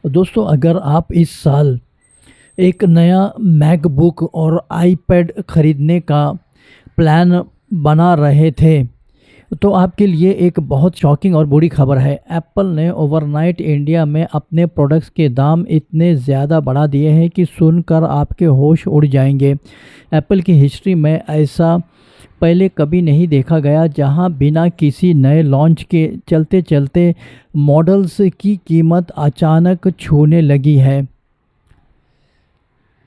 दोस्तों, अगर आप इस साल एक नया मैकबुक और आईपैड खरीदने का प्लान बना रहे थे, तो आपके लिए एक बहुत शॉकिंग और बुरी खबर है। एप्पल ने ओवरनाइट इंडिया में अपने प्रोडक्ट्स के दाम इतने ज़्यादा बढ़ा दिए हैं कि सुनकर आपके होश उड़ जाएंगे। एप्पल की हिस्ट्री में ऐसा पहले कभी नहीं देखा गया, जहां बिना किसी नए लॉन्च के चलते चलते मॉडल्स की कीमत अचानक छूने लगी है।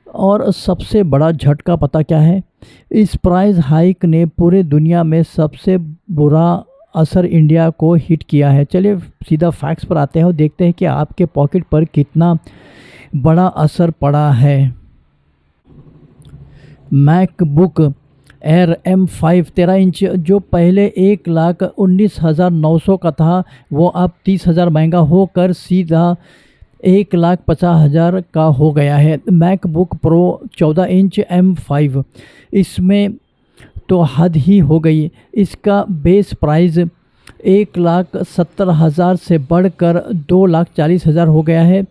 और सबसे बड़ा झटका पता क्या है? इस प्राइस हाइक ने पूरे दुनिया में सबसे बुरा असर इंडिया को हिट किया है। चलिए सीधा फैक्ट्स पर आते हैं और देखते हैं कि आपके पॉकेट पर कितना बड़ा असर पड़ा है। मैकबुक एयर M5 13 इंच जो पहले 1,19,900 का था, वो अब 30,000 महंगा होकर सीधा 1,50,000 का हो गया है। मैकबुक प्रो 14 इंच M5, इसमें तो हद ही हो गई। इसका बेस प्राइस 1,70,000 से बढ़कर 2,40,000 हो गया है,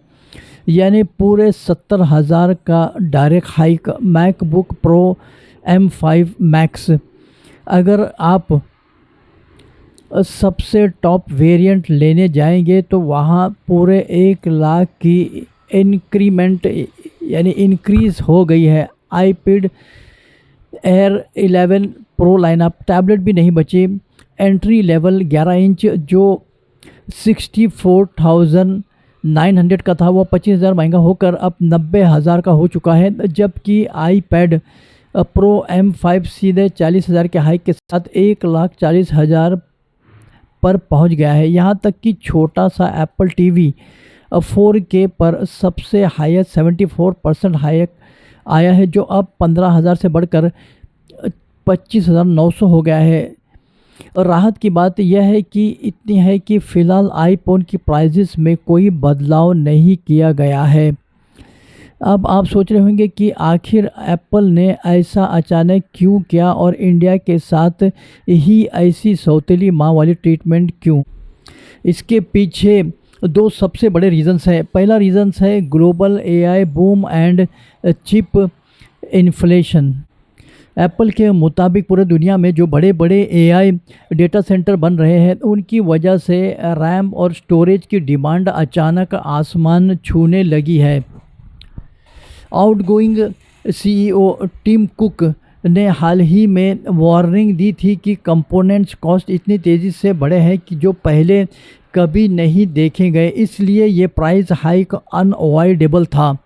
यानी पूरे 70,000 का direct hike. MacBook pro M5 max, अगर आप सबसे टॉप वेरिएंट लेने जाएंगे तो वहाँ पूरे 1,00,000 की इंक्रीमेंट यानी इंक्रीज़ हो गई है। IPad air 11 pro lineup, tablet भी नहीं बची। एंट्री लेवल 11 इंच जो 64,900 का था, वो 25,000 महंगा होकर अब 90,000 का हो चुका है। जबकि आईपैड प्रो M5 सीधे 40,000 के हाइक के साथ 1,40,000 पर पहुंच गया है। यहां तक कि छोटा सा एप्पल टीवी 4K पर सबसे हाईएस्ट 74% हाइक आया है, जो अब 15,000 से बढ़कर 25,900 हो गया है। और राहत की बात यह है कि इतनी है कि फ़िलहाल आईफोन की प्राइसेस में कोई बदलाव नहीं किया गया है। अब आप सोच रहे होंगे कि आखिर एप्पल ने ऐसा अचानक क्यों किया और इंडिया के साथ ही ऐसी सौतेली माँ वाली ट्रीटमेंट क्यों? इसके पीछे दो सबसे बड़े रीजंस हैं। पहला रीजंस है global AI boom and chip inflation. Apple के मुताबिक पूरे दुनिया में जो बड़े बड़े एआई डेटा सेंटर बन रहे हैं, उनकी वजह से रैम और स्टोरेज की डिमांड अचानक आसमान छूने लगी है। आउटगोइंग सीईओ टिम कुक ने हाल ही में वार्निंग दी थी कि कंपोनेंट्स कॉस्ट इतनी तेज़ी से बढ़े हैं कि जो पहले कभी नहीं देखे गए, इसलिए ये प्राइस हाइक अनअवॉइडेबल था।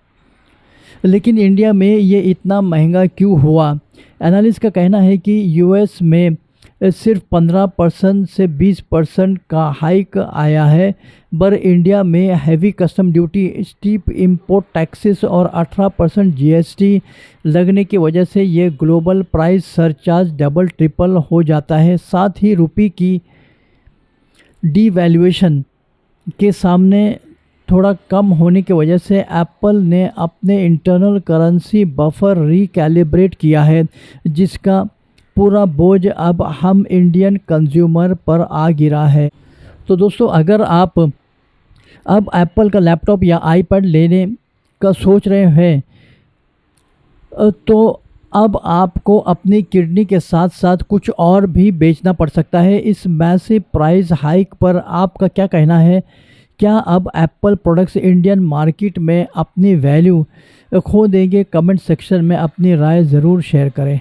लेकिन इंडिया में ये इतना महंगा क्यों हुआ? एनालिस्ट का कहना है कि यूएस में सिर्फ 15% से 20% का हाइक आया है, पर इंडिया में heavy custom duty, steep import taxes और 18% जीएसटी लगने की वजह से ये global price surcharge double triple हो जाता है। साथ ही रुपये की डीवैल्यूएशन के सामने थोड़ा कम होने की वजह से एप्पल ने अपने इंटरनल करेंसी बफर रिकैलिब्रेट किया है, जिसका पूरा बोझ अब हम इंडियन कंज्यूमर पर आ गिरा है। तो दोस्तों, अगर आप अब एप्पल का लैपटॉप या आईपैड लेने का सोच रहे हैं, तो अब आपको अपनी किडनी के साथ साथ कुछ और भी बेचना पड़ सकता है। इस मैसिव प्राइस हाइक पर आपका क्या कहना है? क्या अब एप्पल प्रोडक्ट्स इंडियन मार्केट में अपनी वैल्यू खो देंगे? कमेंट सेक्शन में अपनी राय ज़रूर शेयर करें।